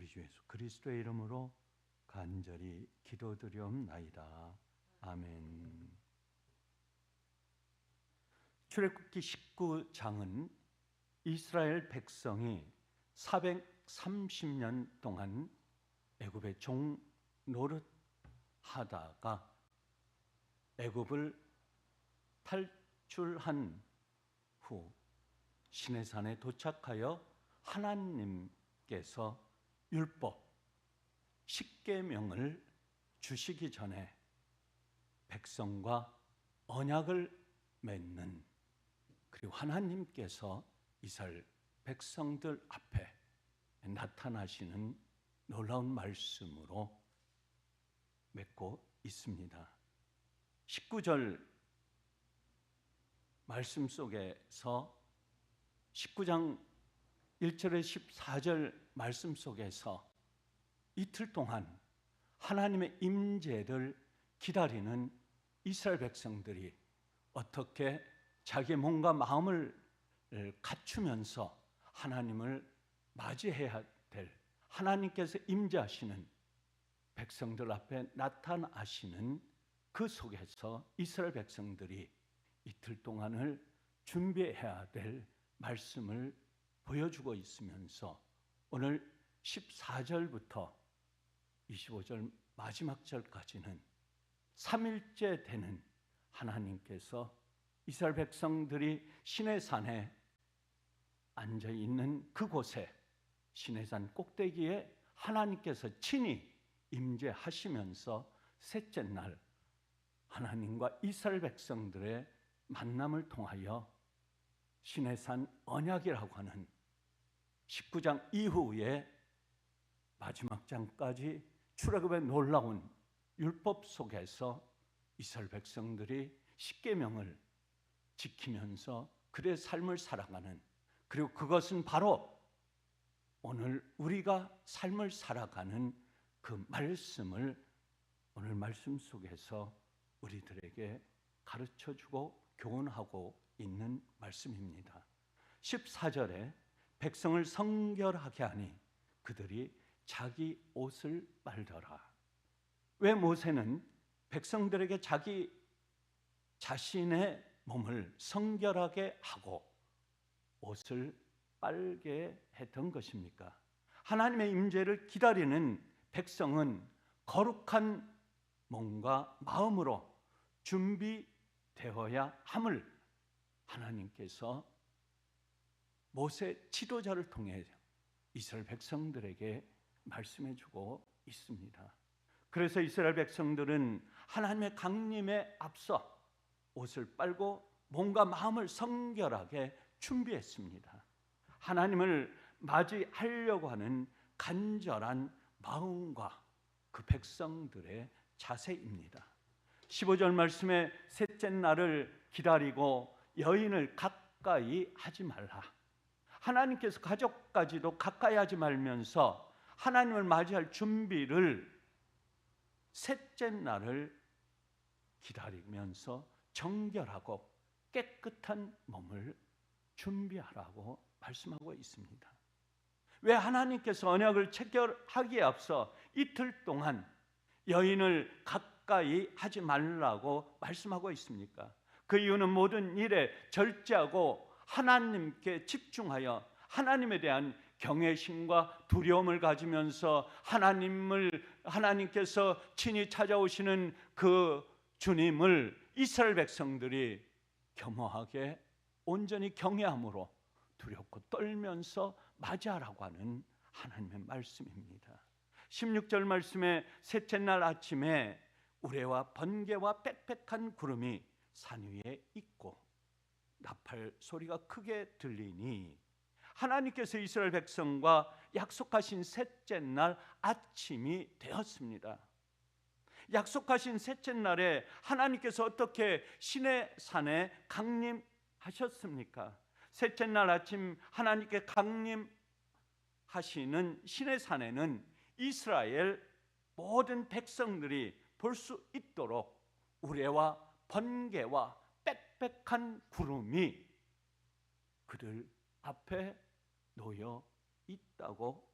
우리 주 예수 그리스도의 이름으로 간절히 기도드리옵나이다. 아멘. 출애굽기 19장은 이스라엘 백성이 430년 동안 애굽의 종 노릇하다가 애굽을 탈출한 후 시내산에 도착하여 하나님께서 율법, 십계명을 주시기 전에 백성과 언약을 맺는, 그리고 하나님께서 이스라엘 백성들 앞에 나타나시는 놀라운 말씀으로 맺고 있습니다. 19절 말씀 속에서 19장 1절에 14절 말씀 속에서 이틀 동안 하나님의 임재를 기다리는 이스라엘 백성들이 어떻게 자기의 몸과 마음을 갖추면서 하나님을 맞이해야 될, 하나님께서 임재하시는 백성들 앞에 나타나시는 그 속에서 이스라엘 백성들이 이틀 동안을 준비해야 될 말씀을 보여주고 있으면서 오늘 14절부터 25절 마지막 절까지는 3일째 되는 하나님께서 이스라엘 백성들이 시내산에 앉아있는 그곳에, 시내산 꼭대기에 하나님께서 친히 임재하시면서 셋째 날 하나님과 이스라엘 백성들의 만남을 통하여 시내산 언약이라고 하는 19장 이후에 마지막 장까지 출애굽의 놀라운 율법 속에서 이스라엘 백성들이 십계명을 지키면서 그의 삶을 살아가는, 그리고 그것은 바로 오늘 우리가 삶을 살아가는 그 말씀을 오늘 말씀 속에서 우리들에게 가르쳐주고 교훈하고 있는 말씀입니다. 14절에 백성을 성결하게 하니 그들이 자기 옷을 빨더라. 왜 모세는 백성들에게 자기 자신의 몸을 성결하게 하고 옷을 빨게 했던 것입니까? 하나님의 임재를 기다리는 백성은 거룩한 몸과 마음으로 준비되어야 함을 하나님께서 모세 지도자를 통해 이스라엘 백성들에게 말씀해 주고 있습니다. 그래서 이스라엘 백성들은 하나님의 강림에 앞서 옷을 빨고 몸과 마음을 성결하게 준비했습니다. 하나님을 맞이하려고 하는 간절한 마음과 그 백성들의 자세입니다. 15절 말씀에 셋째 날을 기다리고 여인을 가까이 하지 말라. 하나님께서 가족까지도 가까이 하지 말면서 하나님을 맞이할 준비를 셋째 날을 기다리면서 정결하고 깨끗한 몸을 준비하라고 말씀하고 있습니다. 왜 하나님께서 언약을 체결하기에 앞서 이틀 동안 여인을 가까이 하지 말라고 말씀하고 있습니까? 그 이유는 모든 일에 절제하고 하나님께 집중하여 하나님에 대한 경외심과 두려움을 가지면서 하나님께서 친히 찾아오시는 그 주님을 이스라엘 백성들이 겸허하게 온전히 경외함으로 두렵고 떨면서 맞이하라고 하는 하나님의 말씀입니다. 16절 말씀에 셋째 날 아침에 우레와 번개와 빽빽한 구름이 산 위에 있고 나팔 소리가 크게 들리니 하나님께서 이스라엘 백성과 약속하신 셋째 날 아침이 되었습니다. 약속하신 셋째 날에 하나님께서 어떻게 시내산에 강림하셨습니까? 셋째 날 아침 하나님께 강림하시는 시내산에는 이스라엘 모든 백성들이 볼 수 있도록 우레와 번개와 빽빽한 구름이 그들 앞에 놓여 있다고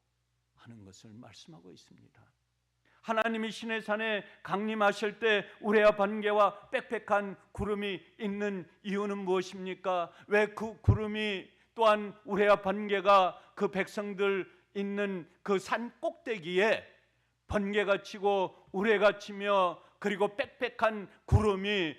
하는 것을 말씀하고 있습니다. 하나님이 시내산에 강림하실 때 우레와 번개와 빽빽한 구름이 있는 이유는 무엇입니까? 왜 그 구름이 또한 우레와 번개가 그 백성들 있는 그 산 꼭대기에 번개가 치고 우레가 치며 그리고 빽빽한 구름이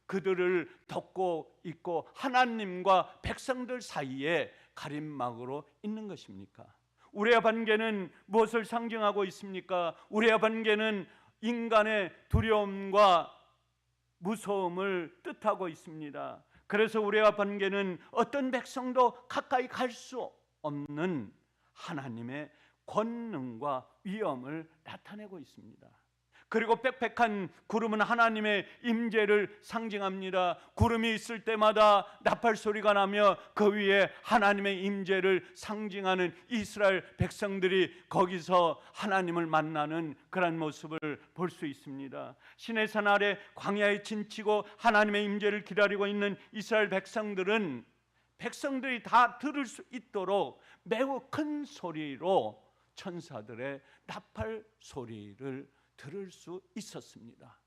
그들을 덮고 있고 하나님과 백성들 사이에 가림막으로 있는 것입니까? 우레와 번개는 무엇을 상징하고 있습니까? 우레와 번개는 인간의 두려움과 무서움을 뜻하고 있습니다. 그래서 우레와 번개는 어떤 백성도 가까이 갈 수 없는 하나님의 권능과 위엄을 나타내고 있습니다. 그리고 빽빽한 구름은 하나님의 임재를 상징합니다. 구름이 있을 때마다 나팔 소리가 나며 그 위에 하나님의 임재를 상징하는 이스라엘 백성들이 거기서 하나님을 만나는 그런 모습을 볼 수 있습니다. 시내산 아래 광야에 진치고 하나님의 임재를 기다리고 있는 이스라엘 백성들이 다 들을 수 있도록 매우 큰 소리로 천사들의 나팔 소리를 들을 수 있었습니다.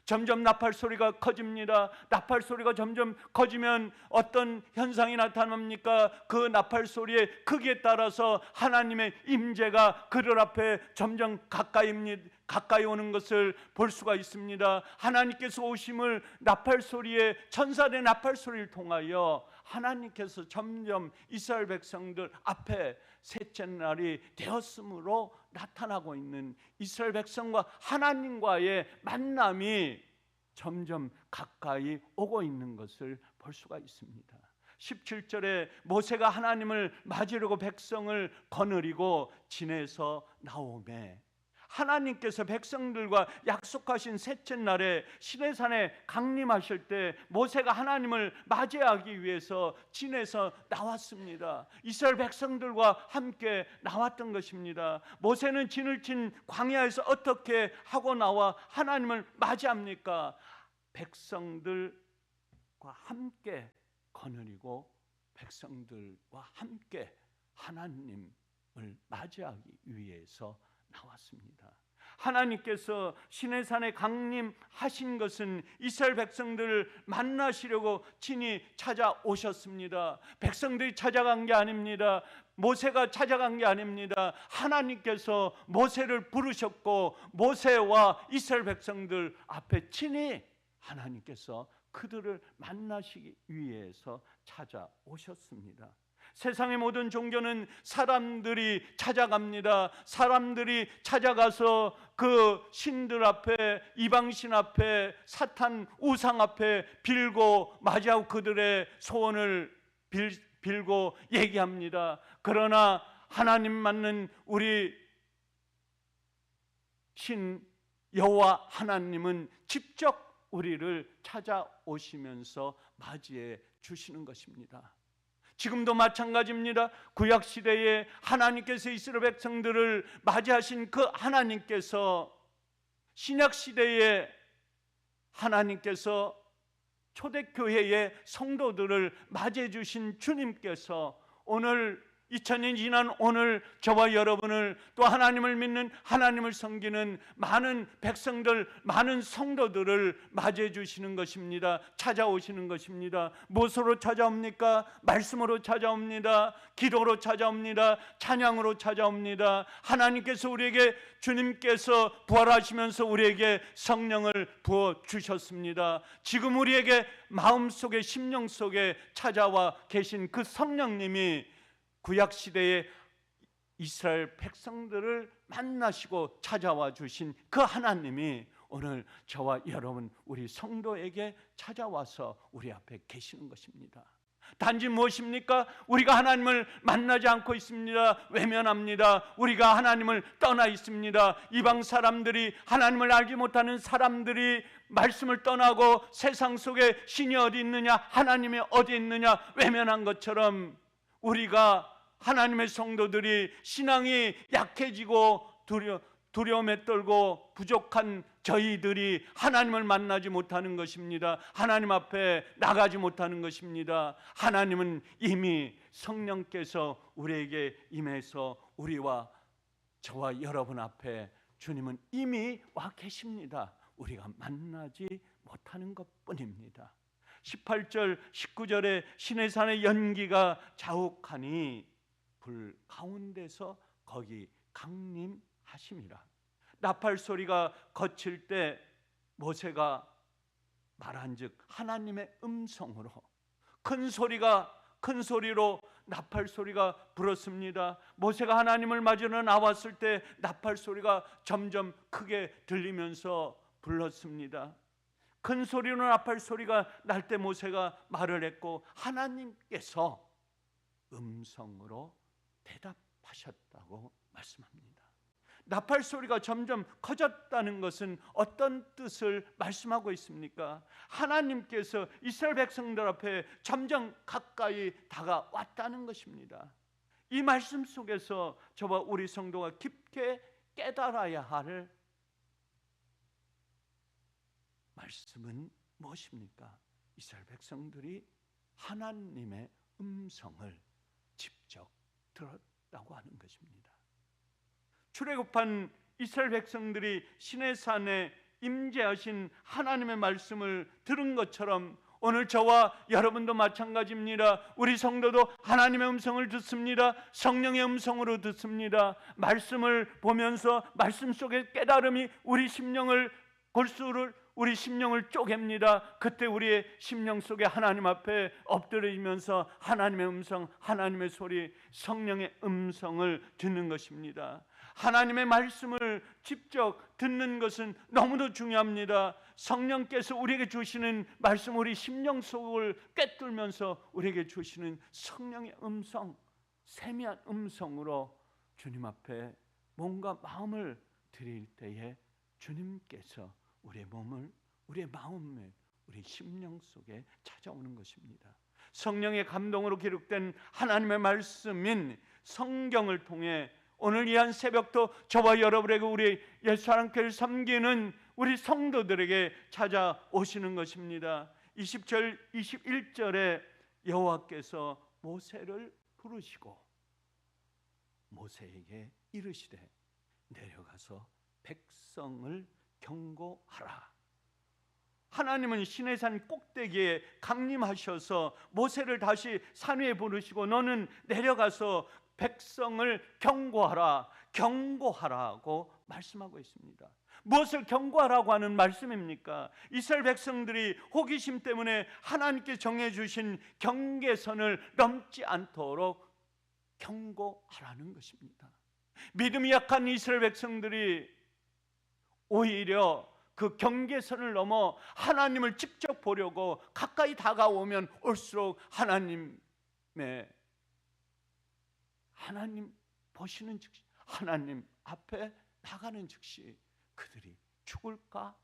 점점 나팔 소리가 커집니다. 나팔 소리가 점점 커지면 어떤 현상이 나타납니까? 그 나팔 소리의 크기에 따라서 하나님의 임재가 그들 앞에 점점 가까이 오는 것을 볼 수가 있습니다. 하나님께서 오심을 나팔 소리에 천사의 나팔 소리를 통하여 하나님께서 점점 이스라엘 백성들 앞에 셋째 날이 되었으므로 나타나고 있는 이스라엘 백성과 하나님과의 만남이 점점 가까이 오고 있는 것을 볼 수가 있습니다. 17절에 모세가 하나님을 맞으려고 백성을 거느리고 진에서 나오매 하나님께서 백성들과 약속하신 셋째 날에 시내산에 강림하실 때 모세가 하나님을 맞이하기 위해서 진에서 나왔습니다. 이스라엘 백성들과 함께 나왔던 것입니다. 모세는 진을 친 광야에서 어떻게 하고 나와 하나님을 맞이합니까? 백성들과 함께 거느리고 백성들과 함께 하나님을 맞이하기 위해서 나왔습니다. 하나님께서 시내산에 강림하신 것은 이스라엘 백성들을 만나시려고 친히 찾아오셨습니다. 백성들이 찾아간 게 아닙니다. 모세가 찾아간 게 아닙니다. 하나님께서 모세를 부르셨고 모세와 이스라엘 백성들 앞에 친히 하나님께서 그들을 만나시기 위해서 찾아오셨습니다. 세상의 모든 종교는 사람들이 찾아갑니다. 사람들이 찾아가서 그 신들 앞에, 이방신 앞에, 사탄 우상 앞에 빌고 맞이하고 그들의 소원을 빌고 얘기합니다. 그러나 하나님 맞는 우리 신 여호와 하나님은 직접 우리를 찾아오시면서 맞이해 주시는 것입니다. 지금도 마찬가지입니다. 구약시대에 하나님께서 이스라엘 백성들을 맞이하신 그 하나님께서 신약시대에 하나님께서 초대교회의 성도들을 맞이해 주신 주님께서 오늘 2000년 지난 오늘 저와 여러분을 또 하나님을 믿는 하나님을 섬기는 많은 백성들, 많은 성도들을 맞이해 주시는 것입니다. 찾아오시는 것입니다. 무엇으로 찾아옵니까? 말씀으로 찾아옵니다. 기도로 찾아옵니다. 찬양으로 찾아옵니다. 하나님께서 우리에게 주님께서 부활하시면서 우리에게 성령을 부어 주셨습니다. 지금 우리에게 마음속에 심령 속에 찾아와 계신 그 성령님이 구약시대의 이스라엘 백성들을 만나시고 찾아와 주신 그 하나님이 오늘 저와 여러분 우리 성도에게 찾아와서 우리 앞에 계시는 것입니다. 단지 무엇입니까? 우리가 하나님을 만나지 않고 있습니다. 외면합니다. 우리가 하나님을 떠나 있습니다. 이방 사람들이, 하나님을 알지 못하는 사람들이 말씀을 떠나고 세상 속에 신이 어디 있느냐, 하나님이 어디 있느냐 외면한 것처럼 우리가 하나님의 성도들이 신앙이 약해지고 두려움에 떨고 부족한 저희들이 하나님을 만나지 못하는 것입니다. 하나님 앞에 나가지 못하는 것입니다. 하나님은 이미 성령께서 우리에게 임해서 우리와 저와 여러분 앞에 주님은 이미 와 계십니다. 우리가 만나지 못하는 것뿐입니다. 18절 19절에 시내산의 연기가 자욱하니 불 가운데서 거기 강림하심이라. 나팔 소리가 거칠 때 모세가 말한즉 하나님의 음성으로 큰 소리로 나팔 소리가 불었습니다. 모세가 하나님을 맞으러 나왔을 때 나팔 소리가 점점 크게 들리면서 불렀습니다. 큰 소리로 나팔 소리가 날 때 모세가 말을 했고 하나님께서 음성으로 대답하셨다고 말씀합니다. 나팔 소리가 점점 커졌다는 것은 어떤 뜻을 말씀하고 있습니까? 하나님께서 이스라엘 백성들 앞에 점점 가까이 다가왔다는 것입니다. 이 말씀 속에서 저와 우리 성도가 깊게 깨달아야 할 말씀은 무엇입니까? 이스라엘 백성들이 하나님의 음성을 직접 들었다고 하는 것입니다. 출애굽한 이스라엘 백성들이 시내산에 임재하신 하나님의 말씀을 들은 것처럼 오늘 저와 여러분도 마찬가지입니다. 우리 성도도 하나님의 음성을 듣습니다. 성령의 음성으로 듣습니다. 말씀을 보면서 말씀 속의 깨달음이 우리 심령을 골수를 우리 심령을 쪼갭니다. 그때 우리의 심령 속에 하나님 앞에 엎드리면서 하나님의 음성, 하나님의 소리, 성령의 음성을 듣는 것입니다. 하나님의 말씀을 직접 듣는 것은 너무도 중요합니다. 성령께서 우리에게 주시는 말씀, 우리 심령 속을 꿰뚫면서 우리에게 주시는 성령의 음성, 세미한 음성으로 주님 앞에 몸과 마음을 드릴 때에 주님께서 우리의 몸을, 우리의 마음에, 우리 심령 속에 찾아오는 것입니다. 성령의 감동으로 기록된 하나님의 말씀인 성경을 통해 오늘 이 한 새벽도 저와 여러분에게 우리 예수 하나님께를 섬기는 우리 성도들에게 찾아오시는 것입니다. 20절 21절에 여호와께서 모세를 부르시고 모세에게 이르시되 내려가서 백성을 경고하라. 하나님은 시내산 꼭대기에 강림하셔서 모세를 다시 산 위에 부르시고 너는 내려가서 백성을 경고하라고 말씀하고 있습니다. 무엇을 경고하라고 하는 말씀입니까? 이스라엘 백성들이 호기심 때문에 하나님께 정해주신 경계선을 넘지 않도록 경고하라는 것입니다. 믿음이 약한 이스라엘 백성들이 오히려 그 경계선을 넘어 하나님을 직접 보려고 가까이 다가오면 올수록 하나님 보시는 즉시 하나님 앞에 나가는 즉시 그들이 죽을까?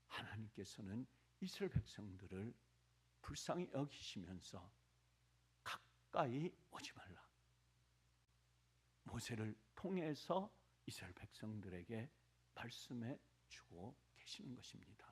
하나님께서는 이스라엘 백성들을 불쌍히 여기시면서 가까이 오지 말라. 모세를 통해서 이스라엘 백성들에게 말씀해 주고 계시는 것입니다.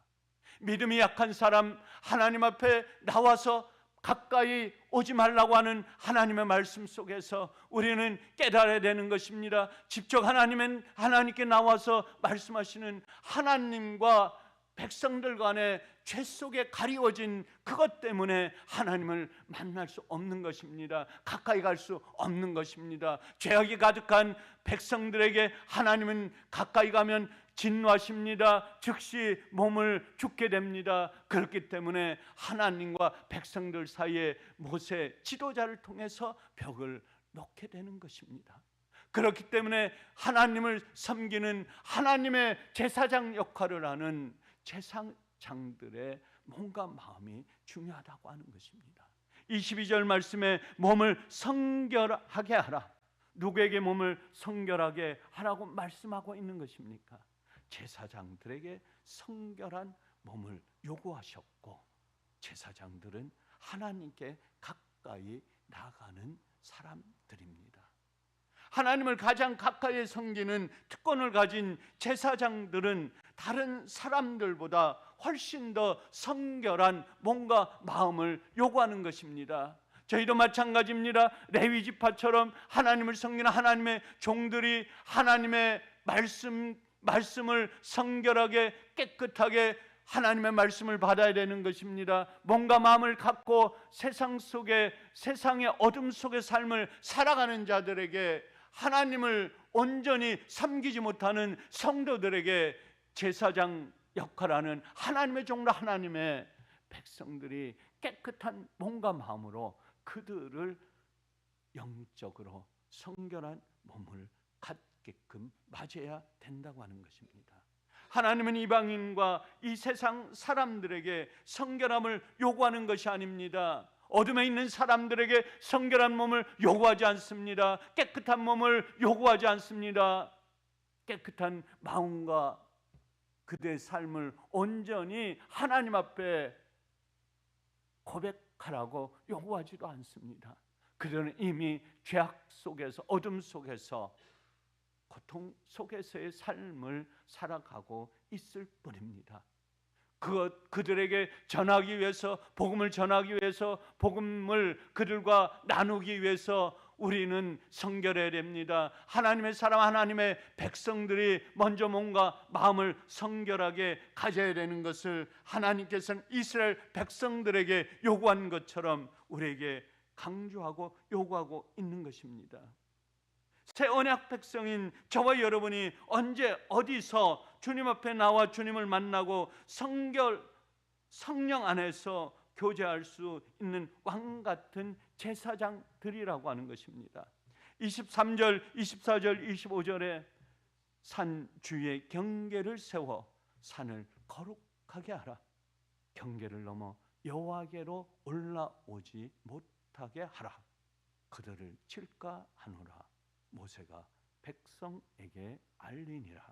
믿음이 약한 사람, 하나님 앞에 나와서 가까이 오지 말라고 하는 하나님의 말씀 속에서 우리는 깨달아야 되는 것입니다. 직접 하나님께 나와서 말씀하시는 하나님과 백성들 간의 죄 속에 가리워진 그것 때문에 하나님을 만날 수 없는 것입니다. 가까이 갈 수 없는 것입니다. 죄악이 가득한 백성들에게 하나님은 가까이 가면 진노하십니다. 즉시 몸을 죽게 됩니다. 그렇기 때문에 하나님과 백성들 사이에 모세 지도자를 통해서 벽을 놓게 되는 것입니다. 그렇기 때문에 하나님을 섬기는 하나님의 제사장 역할을 하는 제사장들의 몸과 마음이 중요하다고 하는 것입니다. 22절 말씀에 몸을 성결하게 하라. 누구에게 몸을 성결하게 하라고 말씀하고 있는 것입니까? 제사장들에게 성결한 몸을 요구하셨고 제사장들은 하나님께 가까이 나가는 사람들입니다. 하나님을 가장 가까이 섬기는 특권을 가진 제사장들은 다른 사람들보다 훨씬 더 성결한 몸과 마음을 요구하는 것입니다. 저희도 마찬가지입니다. 레위 지파처럼 하나님을 섬기는 하나님의 종들이 하나님의 말씀을 성결하게 깨끗하게 하나님의 말씀을 받아야 되는 것입니다. 몸과 마음을 갖고 세상 속에, 세상의 어둠 속의 삶을 살아가는 자들에게, 하나님을 온전히 섬기지 못하는 성도들에게 제사장 역할하는 하나님의 종로, 하나님의 백성들이 깨끗한 몸과 마음으로 그들을 영적으로 성결한 몸을 갖게끔 맞아야 된다고 하는 것입니다. 하나님은 이방인과 이 세상 사람들에게 성결함을 요구하는 것이 아닙니다. 어둠에 있는 사람들에게 성결한 몸을 요구하지 않습니다. 깨끗한 몸을 요구하지 않습니다. 깨끗한 마음과 그들의 삶을 온전히 하나님 앞에 고백하라고 요구하지도 않습니다. 그들은 이미 죄악 속에서, 어둠 속에서, 고통 속에서의 삶을 살아가고 있을 뿐입니다. 그들에게 전하기 위해서, 복음을 전하기 위해서, 복음을 그들과 나누기 위해서 우리는 성결해야 됩니다. 하나님의 사람, 하나님의 백성들이 먼저 몸과 마음을 성결하게 가져야 되는 것을 하나님께서는 이스라엘 백성들에게 요구한 것처럼 우리에게 강조하고 요구하고 있는 것입니다. 새 언약 백성인 저와 여러분이 언제 어디서 주님 앞에 나와 주님을 만나고 성령 안에서 교제할 수 있는 왕 같은 제사장들이라고 하는 것입니다. 23절, 24절, 25절에 산 주위에 경계를 세워 산을 거룩하게 하라. 경계를 넘어 여호와께로 올라오지 못하게 하라. 그들을 칠까 하노라. 모세가 백성에게 알리니라.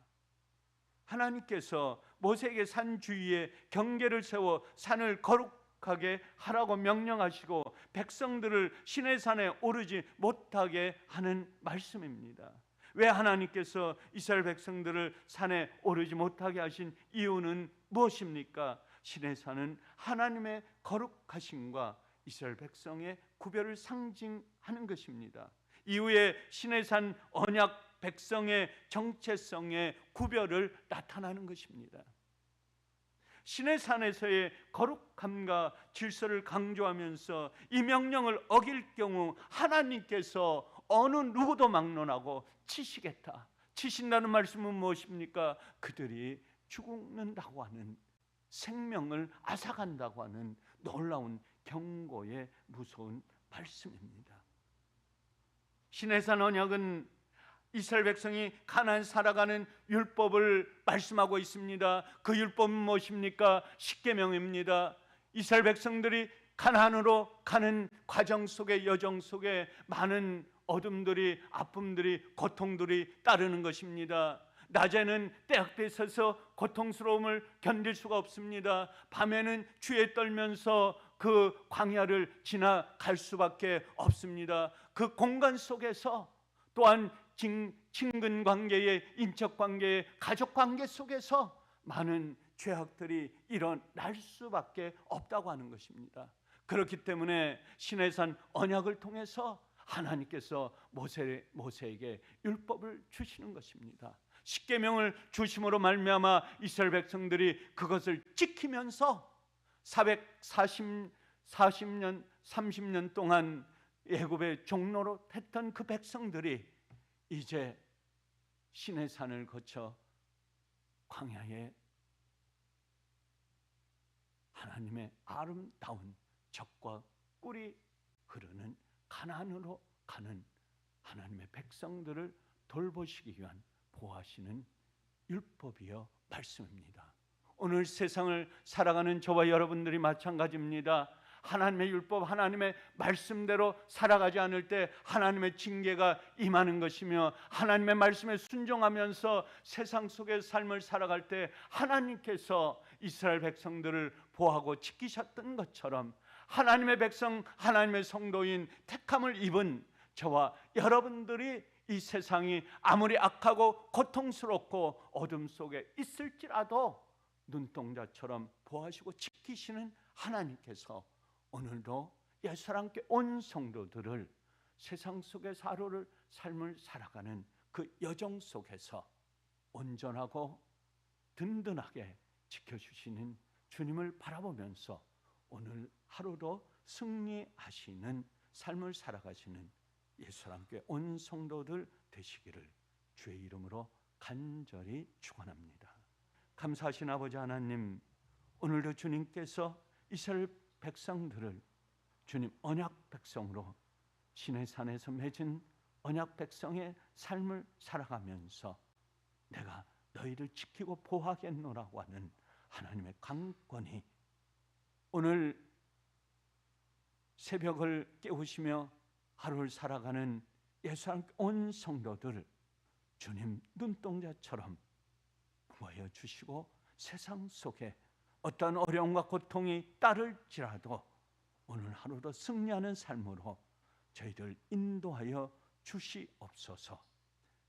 하나님께서 모세에게 산 주위에 경계를 세워 산을 거룩하게 하라고 명령하시고 백성들을 시내 산에 오르지 못하게 하는 말씀입니다. 왜 하나님께서 이스라엘 백성들을 산에 오르지 못하게 하신 이유는 무엇입니까? 시내 산은 하나님의 거룩하심과 이스라엘 백성의 구별을 상징하는 것입니다. 이후에 시내산 언약 백성의 정체성의 구별을 나타나는 것입니다. 시내산에서의 거룩함과 질서를 강조하면서 이 명령을 어길 경우 하나님께서 어느 누구도 막론하고 치시겠다. 치신다는 말씀은 무엇입니까? 그들이 죽는다고 하는, 생명을 앗아간다고 하는 놀라운 경고의 무서운 말씀입니다. 시내산 언약은 이스라엘 백성이 가나안 살아가는 율법을 말씀하고 있습니다. 그 율법은 무엇입니까? 십계명입니다. 이스라엘 백성들이 가나안으로 가는 과정 속에, 여정 속에 많은 어둠들이, 아픔들이, 고통들이 따르는 것입니다. 낮에는 떼약대 서서 고통스러움을 견딜 수가 없습니다. 밤에는 추위에 떨면서 그 광야를 지나갈 수밖에 없습니다. 그 공간 속에서 또한 친근 관계의, 인적 관계의, 가족 관계 속에서 많은 죄악들이 일어날 수밖에 없다고 하는 것입니다. 그렇기 때문에 시내산 언약을 통해서 하나님께서 모세에게 율법을 주시는 것입니다. 십계명을 주심으로 말미암아 이스라엘 백성들이 그것을 지키면서 440년 30년 동안 애굽의 종로로 했던 그 백성들이 이제 시내산을 거쳐 광야에 하나님의 아름다운 젖과 꿀이 흐르는 가나안으로 가는 하나님의 백성들을 돌보시기 위한 보호하시는 율법이여 말씀입니다. 오늘 세상을 살아가는 저와 여러분들이 마찬가지입니다. 하나님의 율법, 하나님의 말씀대로 살아가지 않을 때 하나님의 징계가 임하는 것이며, 하나님의 말씀에 순종하면서 세상 속의 삶을 살아갈 때 하나님께서 이스라엘 백성들을 보호하고 지키셨던 것처럼 하나님의 백성, 하나님의 성도인 택함을 입은 저와 여러분들이 이 세상이 아무리 악하고 고통스럽고 어둠 속에 있을지라도 눈동자처럼 보호하시고 지키시는 하나님께서 오늘도 예수와 함께 온 성도들을 세상 속에서 하루를 삶을 살아가는 그 여정 속에서 온전하고 든든하게 지켜주시는 주님을 바라보면서 오늘 하루도 승리하시는 삶을 살아가시는 예수와 함께 온 성도들 되시기를 주의 이름으로 간절히 축원합니다. 감사하신 아버지 하나님, 오늘도 주님께서 이스라엘 백성들을 주님 언약 백성으로 시내산에서 맺은 언약 백성의 삶을 살아가면서 내가 너희를 지키고 보호하겠노라고 하는 하나님의 강권이 오늘 새벽을 깨우시며 하루를 살아가는 예수와 온 성도들 주님 눈동자처럼 모여 주시고 세상 속에 어떤 어려움과 고통이 따를지라도 오늘 하루도 승리하는 삶으로 저희들 인도하여 주시옵소서.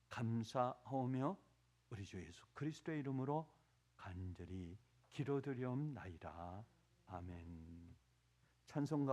감사하오며 우리 주 예수 그리스도의 이름으로 간절히 기도드리옵나이다. 아멘. 찬송가